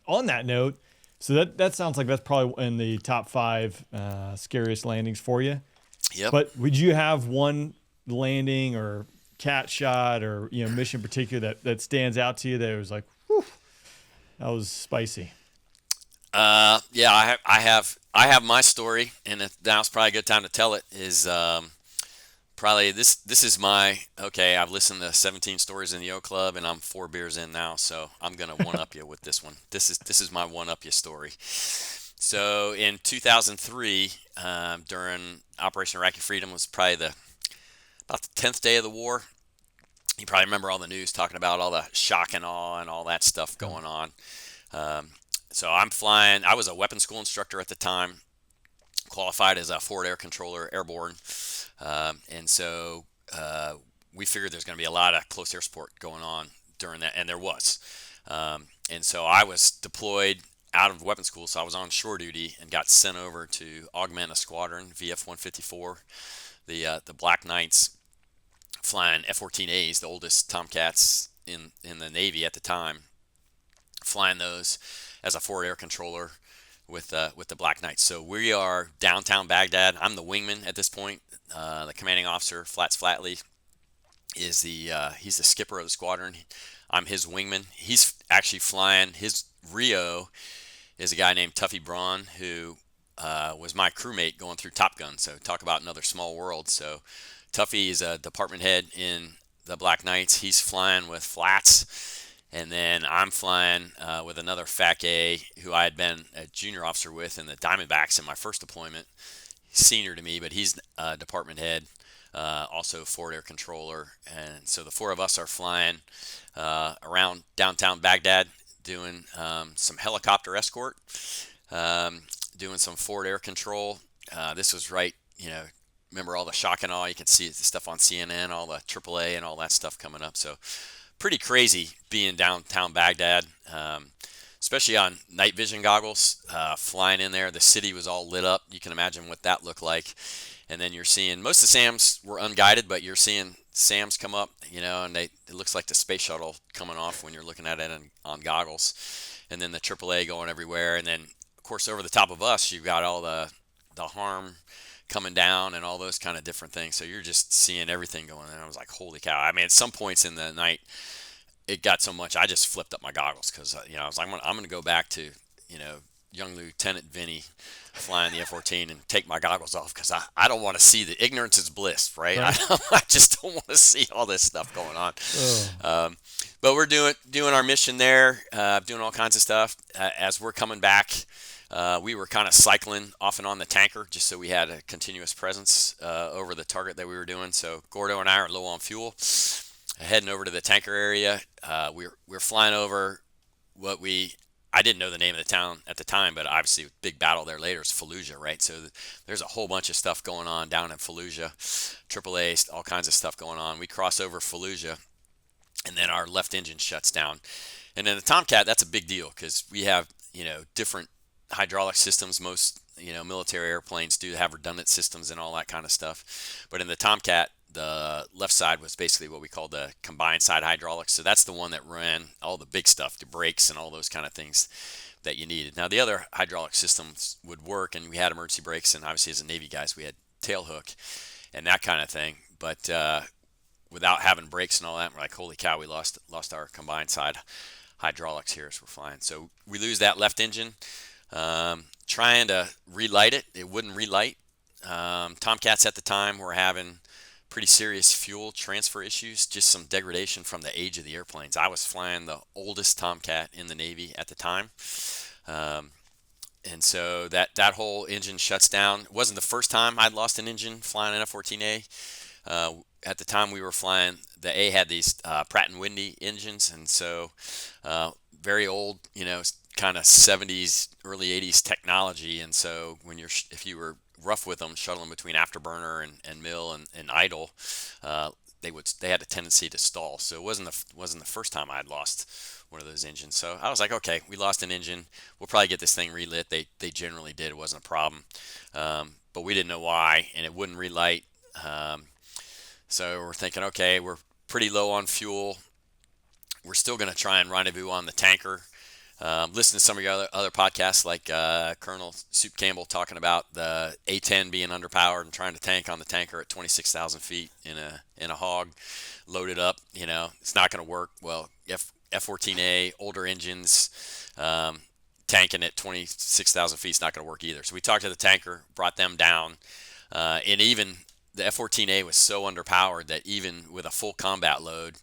on that note, so that sounds like that's probably in the top 5 scariest landings for you. Yep. But would you have one landing or cat shot or mission in particular that stands out to you that was like, whew, that was spicy? Yeah, I have my story, and now's probably a good time to tell it. Is probably this is my okay. I've listened to 17 stories in the O Club, and I'm 4 beers in now, so I'm gonna one up you with this one. This is my one up you story. So in 2003, during Operation Iraqi Freedom, was probably about the 10th day of the war. You probably remember all the news talking about all the shock and awe and all that stuff going on. So I'm flying. I was a weapons school instructor at the time, qualified as a forward air controller, airborne. And so we figured there's going to be a lot of close air support going on during that, and there was. And so I was deployed out of weapons school, so I was on shore duty and got sent over to augment a squadron, VF-154, the Black Knights, flying F-14As, the oldest Tomcats in the Navy at the time, flying those as a forward air controller with the Black Knights. So we are downtown Baghdad. I'm the wingman at this point. The commanding officer, Flats Flatley, is he's the skipper of the squadron. I'm his wingman. He's actually flying. His Rio is a guy named Tuffy Braun, who was my crewmate going through Top Gun. So talk about another small world. So Tuffy is a department head in the Black Knights. He's flying with Flats. And then I'm flying with another FAC A who I had been a junior officer with in the Diamondbacks in my first deployment. He's senior to me, but he's department head, also forward air controller. And so the 4 of us are flying around downtown Baghdad, doing some helicopter escort, doing some forward air control. This was right, remember all the shock and awe. You can see the stuff on CNN, all the AAA and all that stuff coming up. So pretty crazy being downtown Baghdad, especially on night vision goggles, flying in there. The city was all lit up. You can imagine what that looked like. And then you're seeing, most of the SAMs were unguided, but you're seeing SAMs come up, and it looks like the space shuttle coming off when you're looking at it on goggles. And then the AAA going everywhere. And then, of course, over the top of us, you've got all the harm coming down and all those kind of different things. So you're just seeing everything going on. I was like, holy cow. I mean, at some points in the night, it got so much, I just flipped up my goggles because, I was like, I'm going to go back to, young Lieutenant Vinny flying the F-14 and take my goggles off because I don't want to see the ignorance is bliss, right? I just don't want to see all this stuff going on. But we're doing our mission there, doing all kinds of stuff. As we're coming back, we were kind of cycling off and on the tanker just so we had a continuous presence over the target that we were doing. So Gordo and I are low on fuel, heading over to the tanker area. We're flying over I didn't know the name of the town at the time, but obviously big battle there later is Fallujah, right? So there's a whole bunch of stuff going on down in Fallujah, AAA, all kinds of stuff going on. We cross over Fallujah, and then our left engine shuts down. And in the Tomcat, that's a big deal because we have, different hydraulic systems. Most, military airplanes do have redundant systems and all that kind of stuff. But in the Tomcat, the left side was basically what we call the combined side hydraulics. So that's the one that ran all the big stuff, the brakes and all those kind of things that you needed. Now, the other hydraulic systems would work, and we had emergency brakes, and obviously as a Navy guys, we had tail hook and that kind of thing. But without having brakes and all that, we're like, holy cow, we lost our combined side hydraulics here as we're flying. So we lose that left engine. Trying to relight it. It wouldn't relight. Tomcats at the time were having pretty serious fuel transfer issues, just some degradation from the age of the airplanes. I was flying the oldest Tomcat in the Navy at the time. And so that whole engine shuts down. It wasn't the first time I'd lost an engine flying an F-14A. At the time we were flying, the A had these Pratt & Whitney engines, and so very old, kind of 70s, early 80s technology. And so if you were rough with them, shuttling between afterburner and mill and idle, they had a tendency to stall. So it wasn't the first time I'd lost one of those engines. So I was like, okay, we lost an engine. We'll probably get this thing relit. They generally did. It wasn't a problem. But we didn't know why, and it wouldn't relight. So we're thinking, okay, we're pretty low on fuel. We're still going to try and rendezvous on the tanker. Listen to some of your other podcasts, like Colonel Soup Campbell talking about the A-10 being underpowered and trying to tank on the tanker at 26,000 feet in a hog, loaded up. It's not going to work. Well, F-14A, older engines, tanking at 26,000 feet is not going to work either. So we talked to the tanker, brought them down, and even the F-14A was so underpowered that even with a full combat load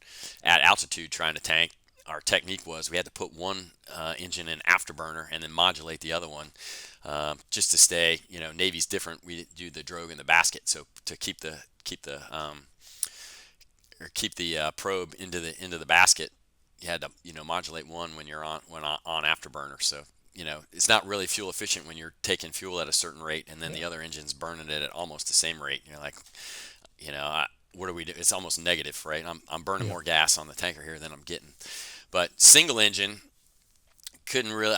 at altitude trying to tank, our technique was we had to put one engine in afterburner and then modulate the other one, just to stay. Navy's different. We do the drogue in the basket, so to keep the probe into the basket, you had to modulate one when you're on afterburner. So it's not really fuel efficient when you're taking fuel at a certain rate and then the other engine's burning it at almost the same rate. And you're like, what do we do? It's almost negative, right? I'm burning more gas on the tanker here than I'm getting. But single engine couldn't really.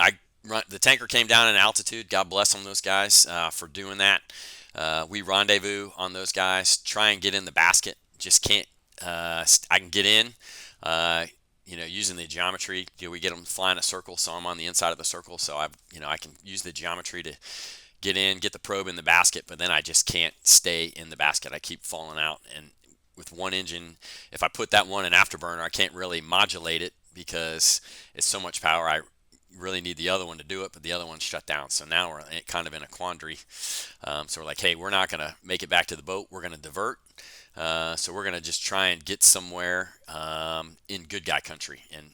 The tanker came down in altitude. God bless them, those guys, for doing that. We rendezvous on those guys. Try and get in the basket. Just can't. I can get in. Using the geometry. We get them flying a circle, so I'm on the inside of the circle. So I can use the geometry to get in, get the probe in the basket. But then I just can't stay in the basket. I keep falling out. And with one engine, if I put that one in afterburner, I can't really modulate it because it's so much power. I really need the other one to do it, but the other one's shut down. So now we're kind of in a quandary. So we're like, hey, we're not going to make it back to the boat. We're going to divert. So we're going to just try and get somewhere in good guy country. And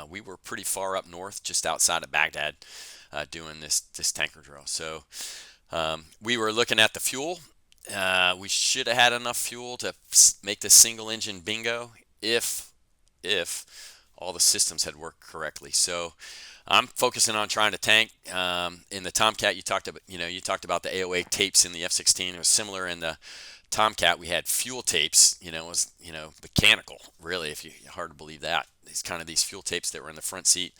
we were pretty far up north, just outside of Baghdad, doing this tanker drill. So we were looking at the fuel. We should have had enough fuel to make the single engine bingo if all the systems had worked correctly. So I'm focusing on trying to tank. In the Tomcat, you talked about the AOA tapes in the F-16. It was similar in the Tomcat. We had fuel tapes. It was mechanical, really. Hard to believe that. These fuel tapes that were in the front seat.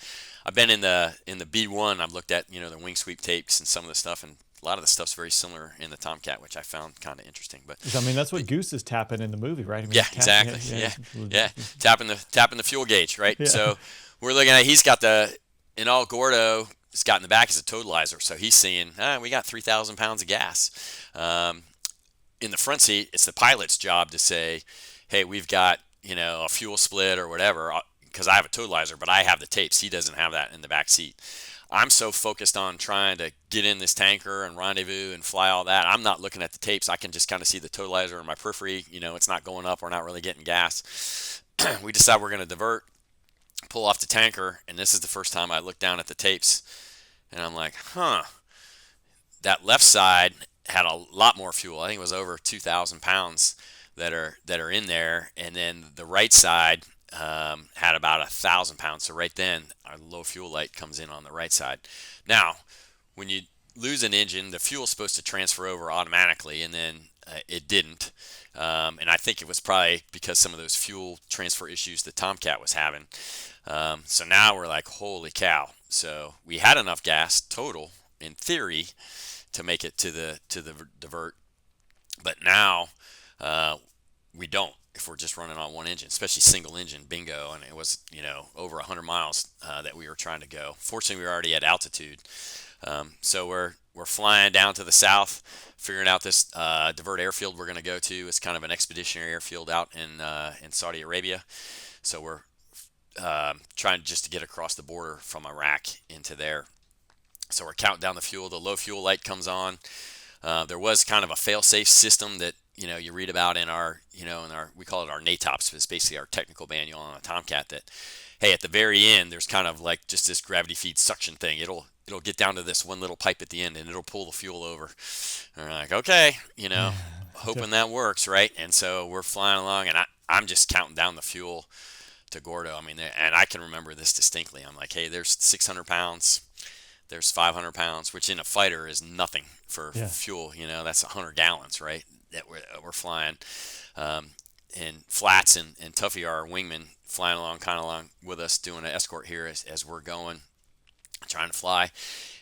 I've been in the B1. I've looked at the wing sweep tapes and some of the stuff, and a lot of the stuff's very similar in the Tomcat, which I found kind of interesting. But that's what Goose is tapping in the movie, right? Exactly. Yeah. Tapping the fuel gauge, right? Yeah. So we're looking at. He's got in all Gordo has got in the back is a totalizer, so he's seeing we got 3,000 pounds of gas. In the front seat, it's the pilot's job to say, hey, we've got a fuel split or whatever, because I have a totalizer, but I have the tapes. He doesn't have that in the back seat. I'm so focused on trying to get in this tanker and rendezvous and fly all that. I'm not looking at the tapes. I can just kind of see the totalizer in my periphery. It's not going up. We're not really getting gas. We decide we're going to divert, pull off the tanker, and this is the first time I look down at the tapes, and I'm like, that left side had a lot more fuel. I think it was over 2,000 pounds that are in there, and then the right side had about 1,000 pounds. So right then, our low fuel light comes in on the right side. Now, when you lose an engine, the fuel's supposed to transfer over automatically, and then it didn't. And I think it was probably because some of those fuel transfer issues the Tomcat was having. So now we're like, holy cow. So we had enough gas total, in theory, to make it to the divert. But now we don't. If we're just running on one engine, especially single engine, bingo. And it was, over 100 miles that we were trying to go. Fortunately, we were already at altitude. So we're flying down to the south, figuring out this divert airfield we're going to go to. It's kind of an expeditionary airfield out in Saudi Arabia. So we're trying just to get across the border from Iraq into there. So we're counting down the fuel. The low fuel light comes on. There was kind of a fail-safe system that you read about in our we call it our NATOPS. It's basically our technical manual on a Tomcat. That hey, at the very end, there's kind of like just this gravity feed suction thing. It'll get down to this one little pipe at the end, and it'll pull the fuel over. And we're like, okay, hoping that works, right? And so we're flying along, and I'm just counting down the fuel to Gordo. I mean, and I can remember this distinctly. I'm like, hey, there's 600 pounds. There's 500 pounds, which in a fighter is nothing for fuel. That's 100 gallons, right? That we're flying. And Flats and Tuffy, our wingman, flying along with us, doing an escort here as we're going, trying to fly.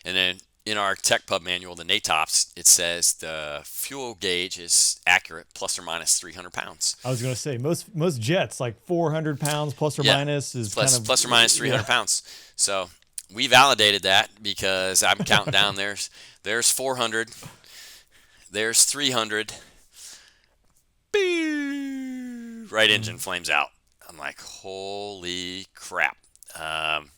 And then in our tech pub manual, the NATOPS, it says the fuel gauge is accurate, plus or minus 300 pounds. I was going to say, most jets, like 400 pounds plus or minus is plus or minus 300 pounds. So we validated that because I'm counting down. There's 400. There's 300. Right engine flames out. I'm like, holy crap. Um,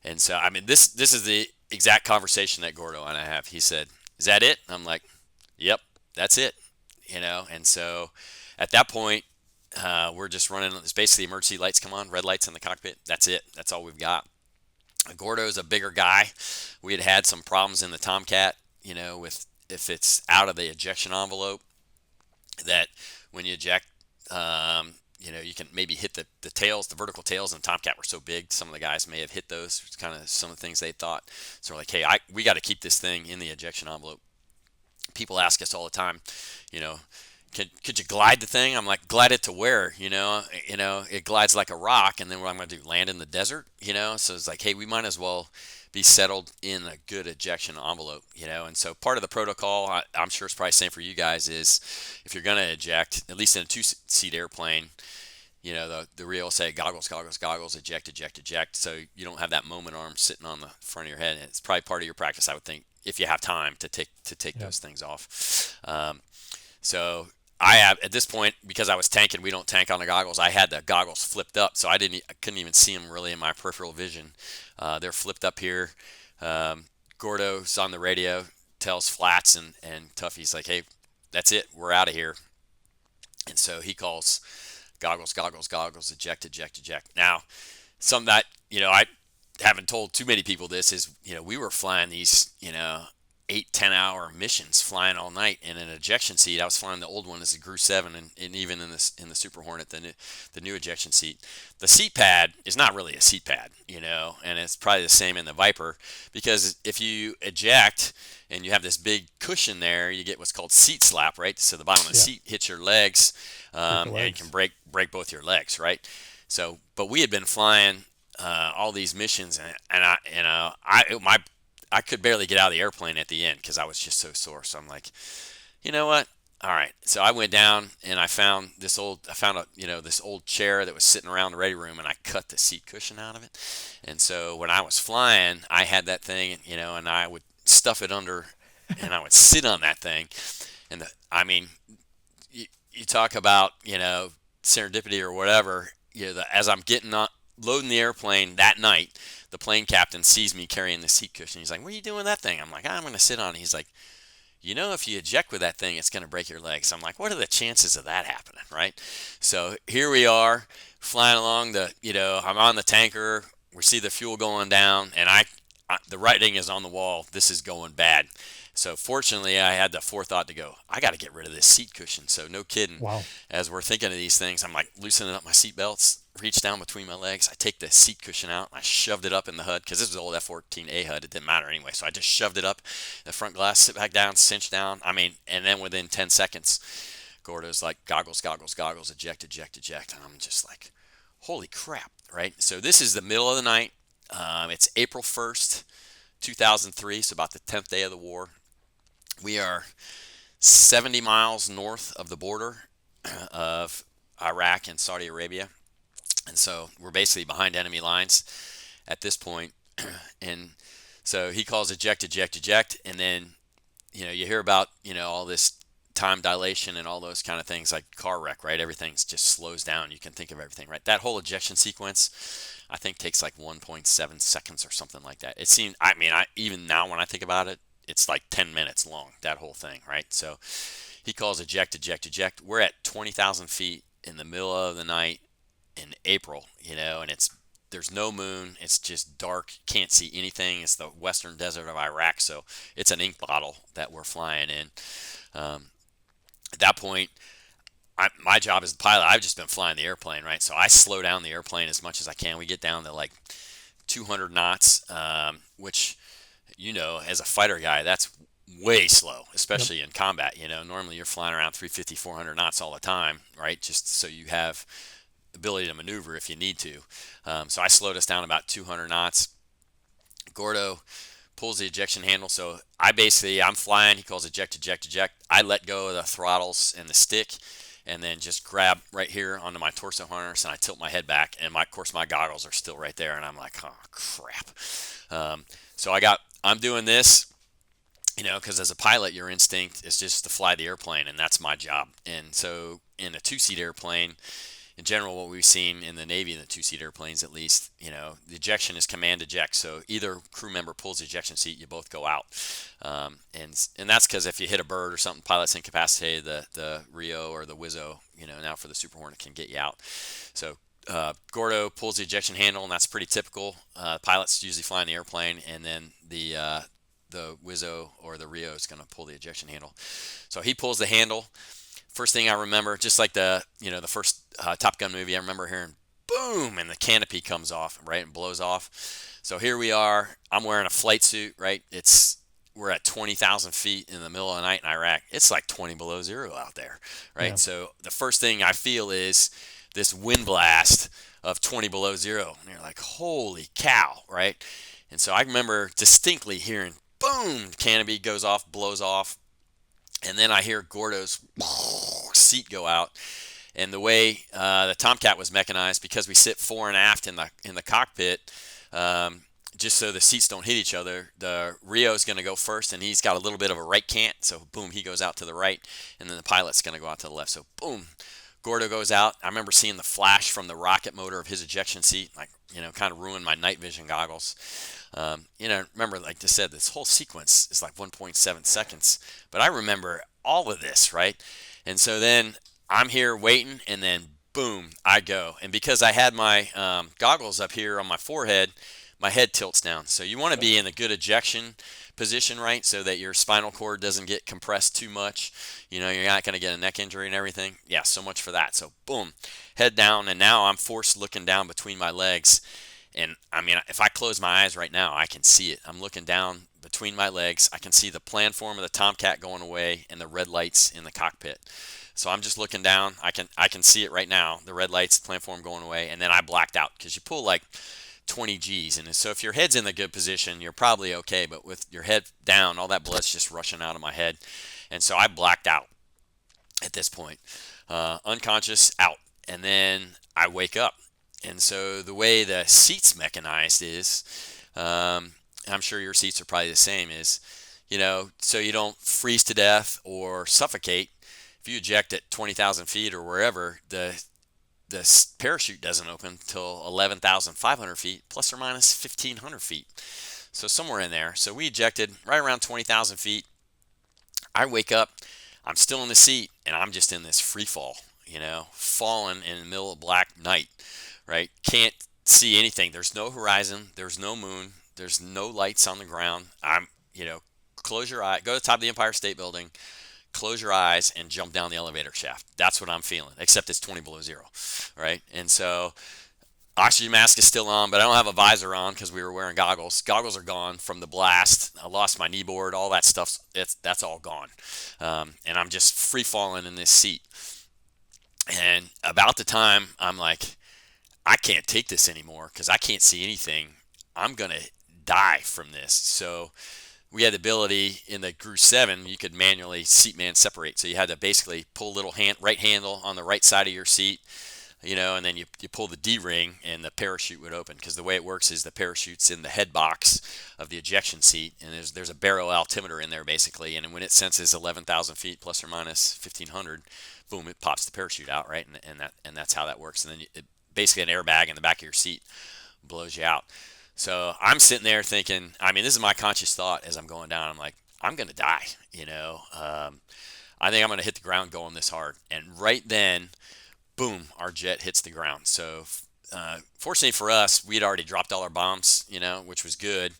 and so, I mean, this is the exact conversation that Gordo and I have. He said, "Is that it?" I'm like, "Yep, that's it." And so at that point, we're just running. It's basically emergency lights come on, red lights in the cockpit. That's it. That's all we've got. Gordo's a bigger guy. We had some problems in the Tomcat, with if it's out of the ejection envelope, that when you eject, you can maybe hit the tails, the vertical tails in the Tomcat were so big, some of the guys may have hit those. It's kind of some of the things they thought. So we're like, hey, we got to keep this thing in the ejection envelope. People ask us all the time, you know, could you glide the thing? I'm like, glide it to where? It glides like a rock, and then what I'm going to do, land in the desert? So it's like, hey, we might as well be settled in a good ejection envelope, and so part of the protocol, I'm sure it's probably the same for you guys, is if you're going to eject, at least in a two-seat airplane, the reel will say goggles, goggles, goggles, eject, eject, eject, so you don't have that moment arm sitting on the front of your head. And it's probably part of your practice, I would think, if you have time to take those things off. So I have, at this point, because I was tanking, we don't tank on the goggles. I had the goggles flipped up, so I couldn't even see them really in my peripheral vision. They're flipped up here. Gordo's on the radio, tells Flats and Tuffy's like, hey, that's it, we're out of here. And so he calls goggles, goggles, goggles, eject, eject, eject. Now, some that, I haven't told too many people this is, we were flying these, 8-10 hour missions, flying all night in an ejection seat. I was flying the old one as a Gru 7, and even in the Super Hornet, the new ejection seat. The seat pad is not really a seat pad, and it's probably the same in the Viper, because if you eject and you have this big cushion there, you get what's called seat slap, right? So the bottom of the seat hits your legs, and you can break both your legs, right? So, but we had been flying all these missions, I could barely get out of the airplane at the end because I was just so sore. So I'm like, you know what? All right. So I went down and I found this old chair that was sitting around the ready room, and I cut the seat cushion out of it. And so when I was flying, I had that thing, and I would stuff it under, and I would sit on that thing. And you talk about, serendipity or whatever, as I'm loading the airplane that night, the plane captain sees me carrying the seat cushion. He's like, what are you doing with that thing? I'm like, I'm going to sit on it. He's like, if you eject with that thing, it's going to break your legs. I'm like, what are the chances of that happening, right? So here we are flying along I'm on the tanker. We see the fuel going down, and the writing is on the wall. This is going bad. So fortunately, I had the forethought to go, I got to get rid of this seat cushion. So no kidding. Wow. As we're thinking of these things, I'm like loosening up my seat belts, reach down between my legs. I take the seat cushion out. I shoved it up in the HUD because this was the old F-14A HUD. It didn't matter anyway. So I just shoved it up the front glass, sit back down, cinch down. And then within 10 seconds, Gordo's like, goggles, goggles, goggles, eject, eject, eject. And I'm just like, holy crap, right? So this is the middle of the night. It's April 1st, 2003, so about the 10th day of the war. We are 70 miles north of the border of Iraq and Saudi Arabia. And so we're basically behind enemy lines at this point. And so he calls eject, eject, eject. And then, you hear about, all this time dilation and all those kind of things, like car wreck, right? Everything's just slows down. You can think of everything, right? That whole ejection sequence, I think, takes like 1.7 seconds or something like that. It seemed, even now when I think about it, it's like 10 minutes long, that whole thing, right? So he calls eject, eject, eject. We're at 20,000 feet in the middle of the night in April, and there's no moon. It's just dark. Can't see anything. It's the western desert of Iraq, so it's an ink bottle that we're flying in. At that point, my job as the pilot, I've just been flying the airplane, right? So I slow down the airplane as much as I can. We get down to like 200 knots, which, as a fighter guy, that's way slow, especially in combat. Normally you're flying around 350, 400 knots all the time, right? Just so you have ability to maneuver if you need to. So I slowed us down about 200 knots. Gordo pulls the ejection handle. So I'm flying. He calls eject, eject, eject. I let go of the throttles and the stick, and then just grab right here onto my torso harness, and I tilt my head back, and of course my goggles are still right there, and I'm like, oh crap. So I'm doing this, because as a pilot, your instinct is just to fly the airplane, and that's my job. And so in a two-seat airplane, in general, what we've seen in the Navy, in the two-seat airplanes at least, the ejection is command eject. So either crew member pulls the ejection seat, you both go out. And that's because if you hit a bird or something, pilot's incapacitated, the Rio or the Wizzo, now for the Super Hornet, can get you out. So Gordo pulls the ejection handle, and that's pretty typical. Pilots usually flying the airplane, and then the Wizzo or the Rio is going to pull the ejection handle. So he pulls the handle. First thing I remember, just like the first Top Gun movie, I remember hearing boom, and the canopy comes off, right, and blows off. So here we are. I'm wearing a flight suit, right? We're at 20,000 feet in the middle of the night in Iraq. It's like 20 below zero out there, right? Yeah. So the first thing I feel is this wind blast of 20 below zero, and you're like, holy cow, right? And so I remember distinctly hearing boom, canopy goes off, blows off. And then I hear Gordo's seat go out, and the way the Tomcat was mechanized, because we sit fore and aft in the cockpit, just so the seats don't hit each other, the Rio's going to go first, and he's got a little bit of a right cant, so boom, he goes out to the right, and then the pilot's going to go out to the left. So boom, Gordo goes out. I remember seeing the flash from the rocket motor of his ejection seat, kind of ruined my night vision goggles. Remember, like I said, this whole sequence is like 1.7 seconds, but I remember all of this, right? And so then I'm here waiting, and then boom, I go. And because I had my goggles up here on my forehead, my head tilts down. So you want to be in a good ejection position, right? So that your spinal cord doesn't get compressed too much. You're not going to get a neck injury and everything. Yeah, so much for that. So boom, head down, and now I'm forced looking down between my legs. And I mean, if I close my eyes right now, I can see it. I'm looking down between my legs. I can see the planform of the Tomcat going away and the red lights in the cockpit. So I'm just looking down. I can see it right now, the red lights, the planform going away, and then I blacked out because you pull like 20 G's. And so if your head's in the good position, you're probably okay. But with your head down, all that blood's just rushing out of my head. And so I blacked out at this point, unconscious, out. And then I wake up. And so the way the seat's mechanized is, I'm sure your seats are probably the same, is, so you don't freeze to death or suffocate. If you eject at 20,000 feet or wherever, the parachute doesn't open till 11,500 feet, plus or minus 1,500 feet. So somewhere in there. So we ejected right around 20,000 feet. I wake up, I'm still in the seat, and I'm just in this free fall, falling in the middle of black night. Right? Can't see anything. There's no horizon. There's no moon. There's no lights on the ground. Close your eye. Go to the top of the Empire State Building. Close your eyes and jump down the elevator shaft. That's what I'm feeling, except it's 20 below zero, right? And so oxygen mask is still on, but I don't have a visor on because we were wearing goggles. Goggles are gone from the blast. I lost my knee board. All that stuff, that's all gone. And I'm just free falling in this seat. And about the time I'm like, I can't take this anymore because I can't see anything. I'm going to die from this. So we had the ability in the Gru 7, you could manually seat man separate. So you had to basically pull a little right handle on the right side of your seat, and then you pull the D-ring and the parachute would open, because the way it works is the parachute's in the head box of the ejection seat, and there's a barrel altimeter in there basically, and when it senses 11,000 feet plus or minus 1,500, boom, it pops the parachute out, right? And that's how that works. And then basically an airbag in the back of your seat blows you out. So I'm sitting there thinking, this is my conscious thought as I'm going down. I'm like, I'm going to die, I think I'm going to hit the ground going this hard. And right then, boom, our jet hits the ground. So fortunately for us, we'd already dropped all our bombs, which was good.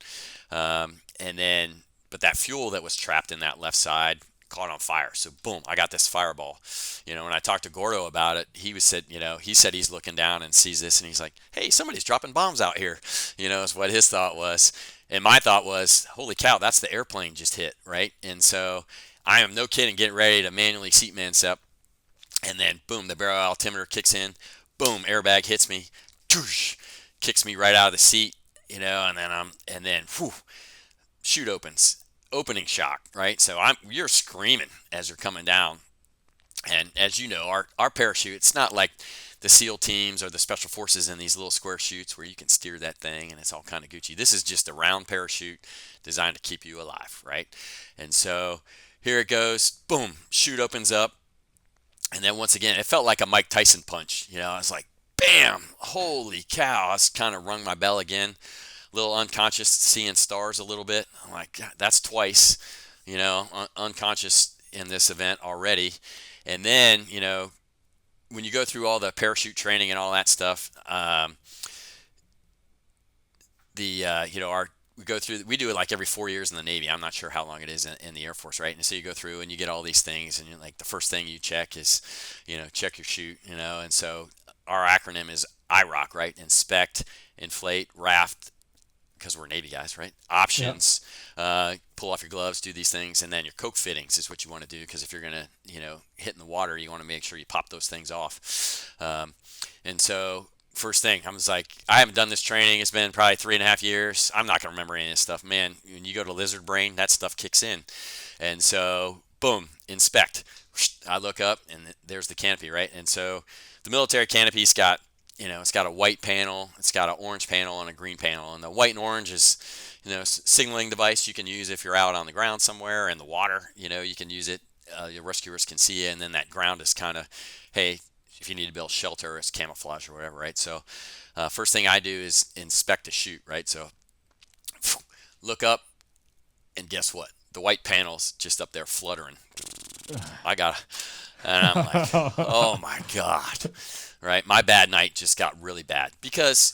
But that fuel that was trapped in that left side caught on fire. So boom, I got this fireball. When I talked to Gordo about it, he said he's looking down and sees this, and he's like, hey, somebody's dropping bombs out here, is what his thought was. And my thought was, holy cow, that's the airplane just hit, right? And so I am, no kidding, getting ready to manually seat man sep, and then boom, the barrel altimeter kicks in, boom, airbag hits me, doosh, kicks me right out of the seat, and then whew, chute opens. Opening shock, right? So you're screaming as you're coming down, And as you know, our parachute, it's not like the SEAL teams or the special forces in these little square chutes where you can steer that thing and it's all kind of Gucci. This is just a round parachute designed to keep you alive, right? And so here it goes, boom, chute opens up. And then once again, it felt like a Mike Tyson punch. I was like, bam, holy cow. I was kind of rung my bell again, a little unconscious, seeing stars a little bit. I'm like, God, that's twice, unconscious in this event already. And then, when you go through all the parachute training and all that stuff, we do it like every 4 years in the Navy. I'm not sure how long it is in the Air Force, right? And so you go through and you get all these things, and like the first thing you check is, check your chute, and so our acronym is IROC, right? Inspect, inflate, raft, because we're Navy guys, right? Options, pull off your gloves, do these things, and then your Coke fittings is what you want to do, because if you're gonna, hit in the water, you want to make sure you pop those things off. And so first thing, I was like, I haven't done this training. It's been probably 3.5 years. I'm not gonna remember any of this stuff, man. When you go to lizard brain, that stuff kicks in, and so boom, inspect. I look up, and there's the canopy, right? And so the military canopy's got it's got a white panel, it's got an orange panel, and a green panel. And the white and orange is, signaling device you can use if you're out on the ground somewhere in the water. You can use it. Your rescuers can see it, and then that ground is kind of, hey, if you need to build shelter, it's camouflage or whatever, right? So, first thing I do is inspect a chute, right? So, look up, and guess what? The white panel's just up there fluttering. And I'm like, oh my God. Right? My bad night just got really bad because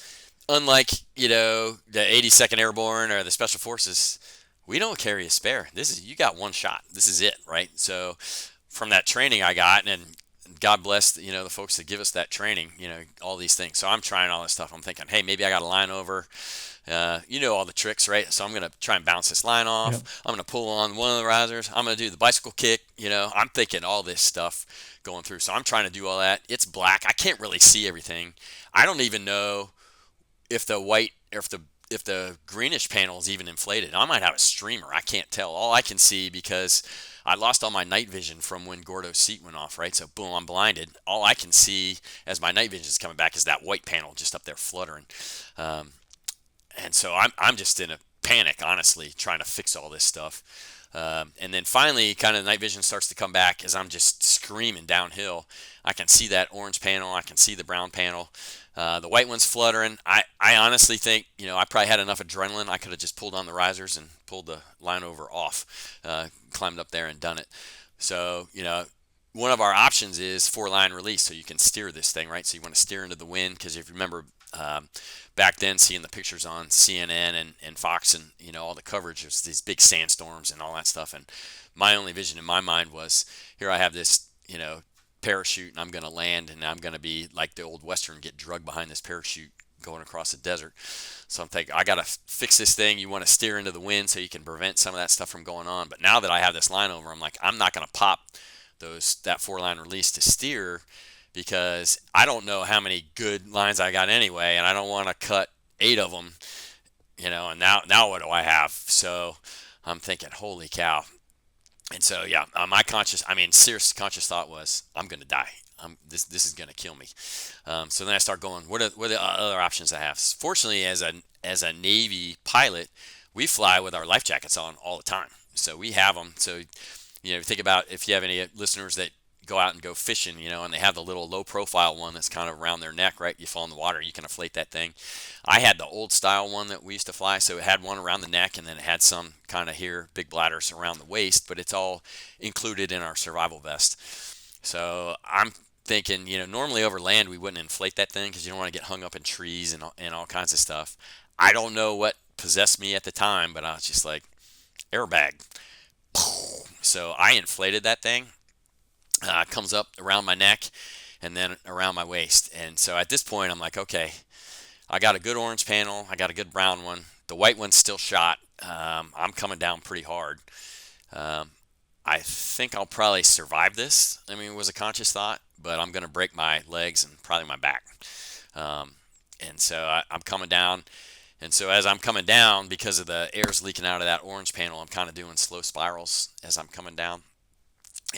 unlike, the 82nd Airborne or the Special Forces, we don't carry a spare. You got one shot. This is it, right? So from that training I got, and God bless, the folks that give us that training, all these things. So I'm trying all this stuff. I'm thinking, hey, maybe I got a line over. All the tricks, right? So I'm going to try and bounce this line off. Yep. I'm going to pull on one of the risers. I'm going to do the bicycle kick. I'm thinking all this stuff going through. So I'm trying to do all that. It's black. I can't really see everything. I don't even know if the white or if the greenish panel is even inflated. I might have a streamer. I can't tell. All I can see, because I lost all my night vision from when Gordo's seat went off, right? So boom, I'm blinded. All I can see as my night vision is coming back is that white panel just up there fluttering. And so I'm just in a panic, honestly, trying to fix all this stuff. And then finally, kind of the night vision starts to come back as I'm just screaming downhill. I can see that orange panel. I can see the brown panel. The white one's fluttering. I honestly think, I probably had enough adrenaline. I could have just pulled on the risers and pulled the line over off, climbed up there and done it. So, one of our options is 4-line release, so you can steer this thing, right? So you want to steer into the wind, because if you remember back then, seeing the pictures on CNN and Fox and all the coverage of these big sandstorms and all that stuff, and my only vision in my mind was, here I have this parachute, and I'm going to land, and I'm going to be like the old Western, get drugged behind this parachute going across the desert. So I'm thinking, I got to fix this thing. You want to steer into the wind so you can prevent some of that stuff from going on. But now that I have this line over, I'm like, I'm not going to pop that 4-line release to steer, because I don't know how many good lines I got anyway, and I don't want to cut 8 of them, and now what do I have? So I'm thinking, holy cow. And so, yeah, my serious conscious thought was, I'm going to die. This is going to kill me. So then I start going, what are the other options I have? Fortunately, as a Navy pilot, we fly with our life jackets on all the time. So we have them. So, think about if you have any listeners that go out and go fishing, and they have the little low profile one that's kind of around their neck, right? You fall in the water, you can inflate that thing. I had the old style one that we used to fly, so it had one around the neck, and then it had some kind of here, big bladders around the waist, but it's all included in our survival vest. So I'm thinking, normally over land we wouldn't inflate that thing, because you don't want to get hung up in trees and all kinds of stuff. I don't know what possessed me at the time, but I was just like, airbag. So I inflated that thing. Comes up around my neck and then around my waist. And so at this point, I'm like, okay, I got a good orange panel. I got a good brown one. The white one's still shot. I'm coming down pretty hard. I think I'll probably survive this. It was a conscious thought, but I'm going to break my legs and probably my back. And so I'm coming down. And so as I'm coming down, because of the air's leaking out of that orange panel, I'm kind of doing slow spirals as I'm coming down.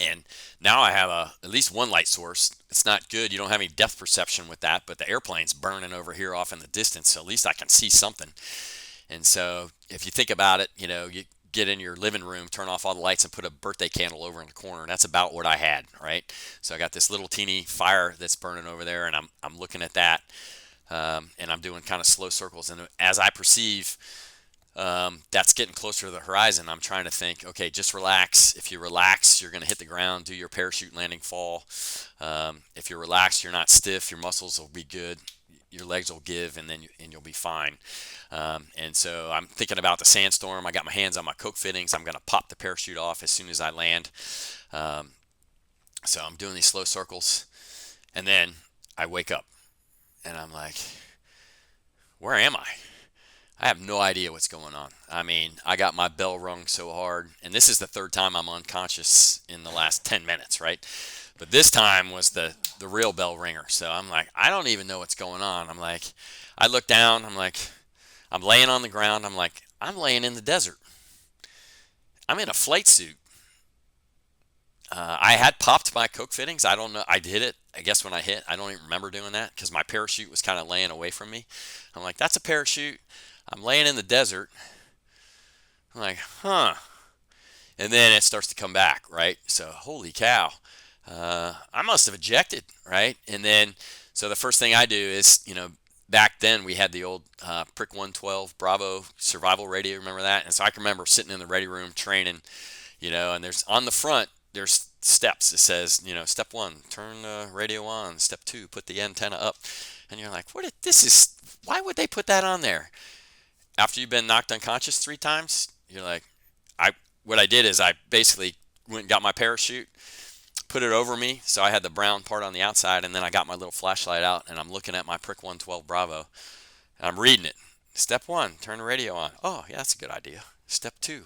And now I have at least one light source. It's not good. You don't have any depth perception with that, but the airplane's burning over here off in the distance, so at least I can see something. And so if you think about it, you get in your living room, turn off all the lights, and put a birthday candle over in the corner. And that's about what I had, right? So I got this little teeny fire that's burning over there, and I'm looking at that, and I'm doing kind of slow circles. And as I perceive that's getting closer to the horizon, I'm trying to think, okay, just relax. If you relax, you're going to hit the ground, do your parachute landing fall. If you're relaxed, you're not stiff, your muscles will be good, your legs will give, and then you'll be fine. And so I'm thinking about the sandstorm. I got my hands on my Coke fittings. I'm going to pop the parachute off as soon as I land. So I'm doing these slow circles, and then I wake up, and I'm like, where am I? I have no idea what's going on. I mean, I got my bell rung so hard, and this is the third time I'm unconscious in the last 10 minutes, right? But this time was the real bell ringer. So I'm like, I don't even know what's going on. I'm like, I look down, I'm like, I'm laying on the ground. I'm like, I'm laying in the desert. I'm in a flight suit. I had popped my Coke fittings. I don't know. I did it, I guess, when I hit. I don't even remember doing that because my parachute was kind of laying away from me. I'm like, that's a parachute. I'm laying in the desert. I'm like, huh. And then it starts to come back, right? So, holy cow. I must have ejected, right? And then, so the first thing I do is, back then we had the old Prick 112 Bravo survival radio. Remember that? And so I can remember sitting in the ready room training, and there's on the front, there's steps. It says, step 1, turn the radio on. Step 2, put the antenna up. And you're like, why would they put that on there? After you've been knocked unconscious 3 times, you're like, what I did is I basically went and got my parachute, put it over me, so I had the brown part on the outside, and then I got my little flashlight out, and I'm looking at my Prick 112 Bravo, and I'm reading it. Step 1, turn the radio on. Oh, yeah, that's a good idea. Step 2,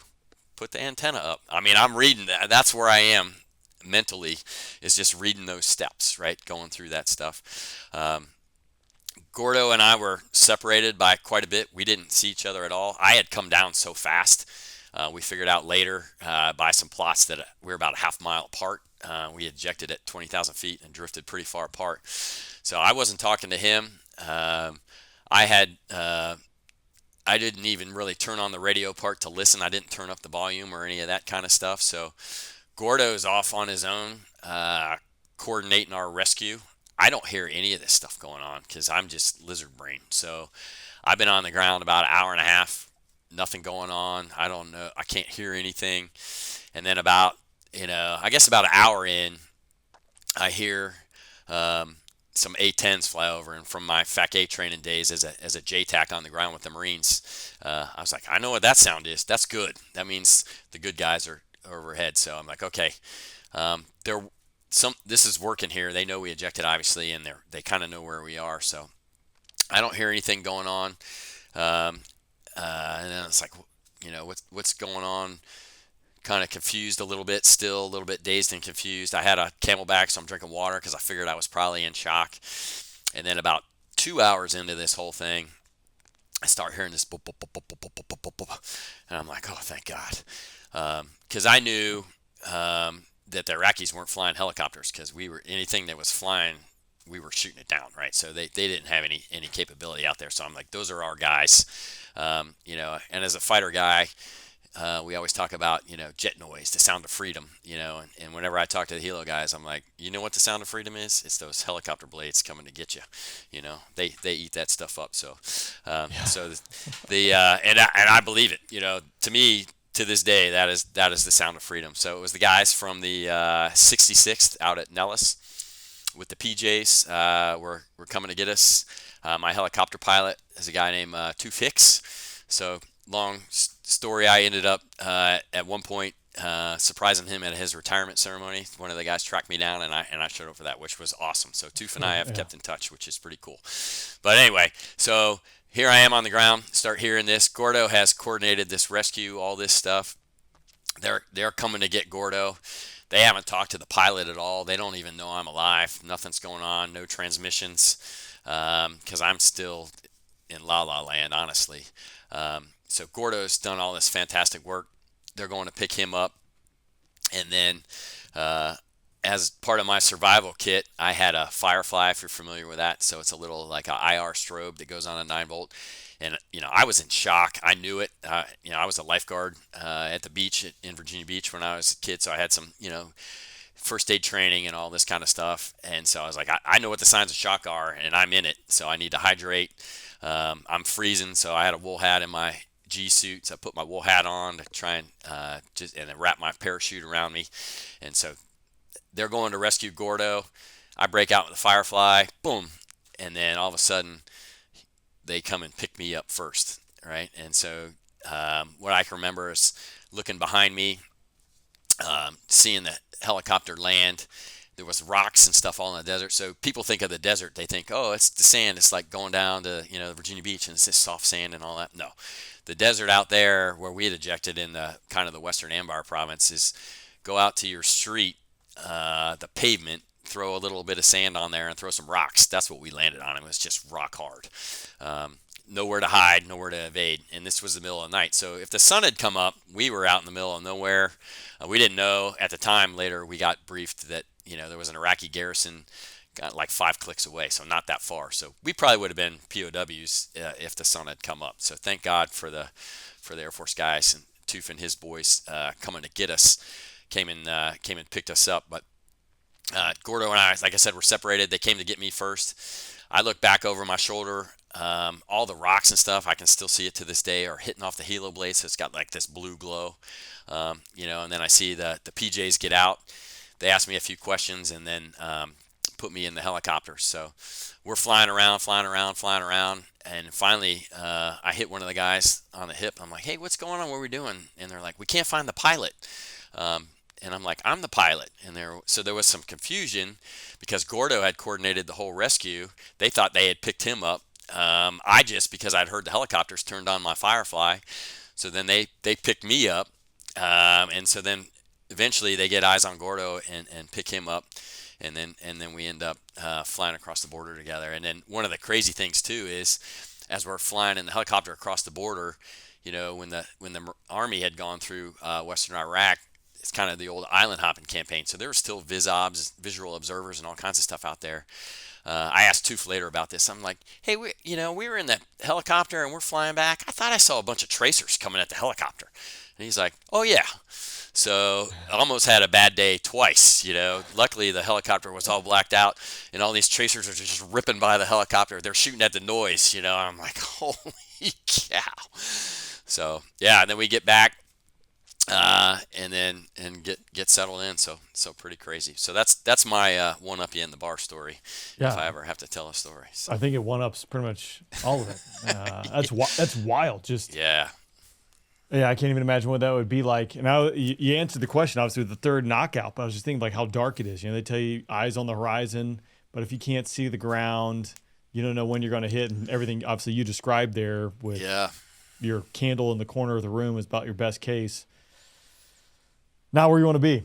put the antenna up. I mean, I'm reading that. That's where I am mentally, is just reading those steps, right? Going through that stuff. Gordo and I were separated by quite a bit. We didn't see each other at all. I had come down so fast. We figured out later by some plots that we were about a half mile apart. We ejected at 20,000 feet and drifted pretty far apart. So I wasn't talking to him. I didn't even really turn on the radio part to listen. I didn't turn up the volume or any of that kind of stuff. So Gordo's off on his own, coordinating our rescue. I don't hear any of this stuff going on because I'm just lizard brain. So I've been on the ground about an hour and a half, nothing going on. I don't know. I can't hear anything. And then about, I guess about an hour in, I hear some A-10s fly over. And from my FAC-A training days as a JTAC on the ground with the Marines, I was like, I know what that sound is. That's good. That means the good guys are overhead. So I'm like, okay, this is working here. They know we ejected, obviously, and they kind of know where we are. So I don't hear anything going on. And then it's like, what's going on? Kind of confused a little bit, still a little bit dazed and confused. I had a Camelback, so I'm drinking water because I figured I was probably in shock. And then about 2 hours into this whole thing, I start hearing this boop, boop, boop, boop, boop, boop, boop, boop, boop. And I'm like, oh, thank God. Because I knew that the Iraqis weren't flying helicopters, because anything that was flying, we were shooting it down, right? So they didn't have any capability out there. So I'm like, those are our guys. And as a fighter guy, we always talk about, jet noise, the sound of freedom, and whenever I talk to the helo guys, I'm like, you know what the sound of freedom is? It's those helicopter blades coming to get you. They eat that stuff up. So, so and I believe it. To me, to this day, that is the sound of freedom. So it was the guys from the 66th out at Nellis with the PJs were coming to get us. My helicopter pilot is a guy named Toof Hicks. So long story, I ended up at one point surprising him at his retirement ceremony. One of the guys tracked me down, and I showed up for that, which was awesome. So Toof and I have kept in touch, which is pretty cool. But anyway, so here I am on the ground, start hearing this. Gordo has coordinated this rescue, all this stuff. They're coming to get Gordo. They haven't talked to the pilot at all. They don't even know I'm alive. Nothing's going on. No transmissions, because I'm still in La La Land, honestly. So Gordo's done all this fantastic work. They're going to pick him up, and then As part of my survival kit, I had a Firefly, if you're familiar with that. So it's a little like a IR strobe that goes on a 9 volt. And, I was in shock. I knew it. I was a lifeguard at the beach in Virginia Beach when I was a kid. So I had some, first aid training and all this kind of stuff. And so I was like, I know what the signs of shock are, and I'm in it. So I need to hydrate. I'm freezing. So I had a wool hat in my G suit. So I put my wool hat on to try and and then wrap my parachute around me. And so they're going to rescue Gordo. I break out with the Firefly, boom, and then all of a sudden they come and pick me up first, right? And so what I can remember is looking behind me, seeing the helicopter land. There was rocks and stuff all in the desert. So people think of the desert, they think, oh, it's the sand. It's like going down to Virginia Beach and it's this soft sand and all that. No, the desert out there where we had ejected in the kind of the Western Anbar province is go out to your street. The pavement, throw a little bit of sand on there and throw some rocks. That's what we landed on. It was just rock hard. Nowhere to hide, nowhere to evade. And this was the middle of the night. So if the sun had come up, we were out in the middle of nowhere. We didn't know at the time. Later, we got briefed that, there was an Iraqi garrison like 5 clicks away. So not that far. So we probably would have been POWs if the sun had come up. So thank God for the Air Force guys and Toof and his boys coming to get us. Came and picked us up, but Gordo and I, like I said, were separated. They came to get me first. I look back over my shoulder. All the rocks and stuff, I can still see it to this day, are hitting off the helo blade, so it's got like this blue glow. And then I see the PJs get out. They ask me a few questions and then put me in the helicopter. So we're flying around, and finally I hit one of the guys on the hip. I'm like, hey, what's going on? What are we doing? And they're like, we can't find the pilot. And I'm like, I'm the pilot. And so there was some confusion because Gordo had coordinated the whole rescue. They thought they had picked him up. Because I'd heard the helicopters, turned on my Firefly. So then they picked me up. And so then eventually they get eyes on Gordo and pick him up. And then we end up flying across the border together. And then one of the crazy things too is as we're flying in the helicopter across the border, when the Army had gone through Western Iraq, it's kind of the old island hopping campaign. So there were still visual observers and all kinds of stuff out there. I asked Toof later about this. I'm like, hey, we were in that helicopter and we're flying back. I thought I saw a bunch of tracers coming at the helicopter. And he's like, oh yeah. So I almost had a bad day twice. Luckily the helicopter was all blacked out and all these tracers are just ripping by the helicopter. They're shooting at the noise. I'm like, holy cow. So yeah, and then we get back. And get settled in. So pretty crazy. So that's my one up you in the bar story. Yeah. If I ever have to tell a story. So. I think it one ups pretty much all of it. That's wild. Just yeah. Yeah, I can't even imagine what that would be like. And you answered the question obviously with the third knockout, but I was just thinking like how dark it is. They tell you eyes on the horizon, but if you can't see the ground, you don't know when you're going to hit, and everything obviously you described there with your candle in the corner of the room is about your best case. Not where you want to be.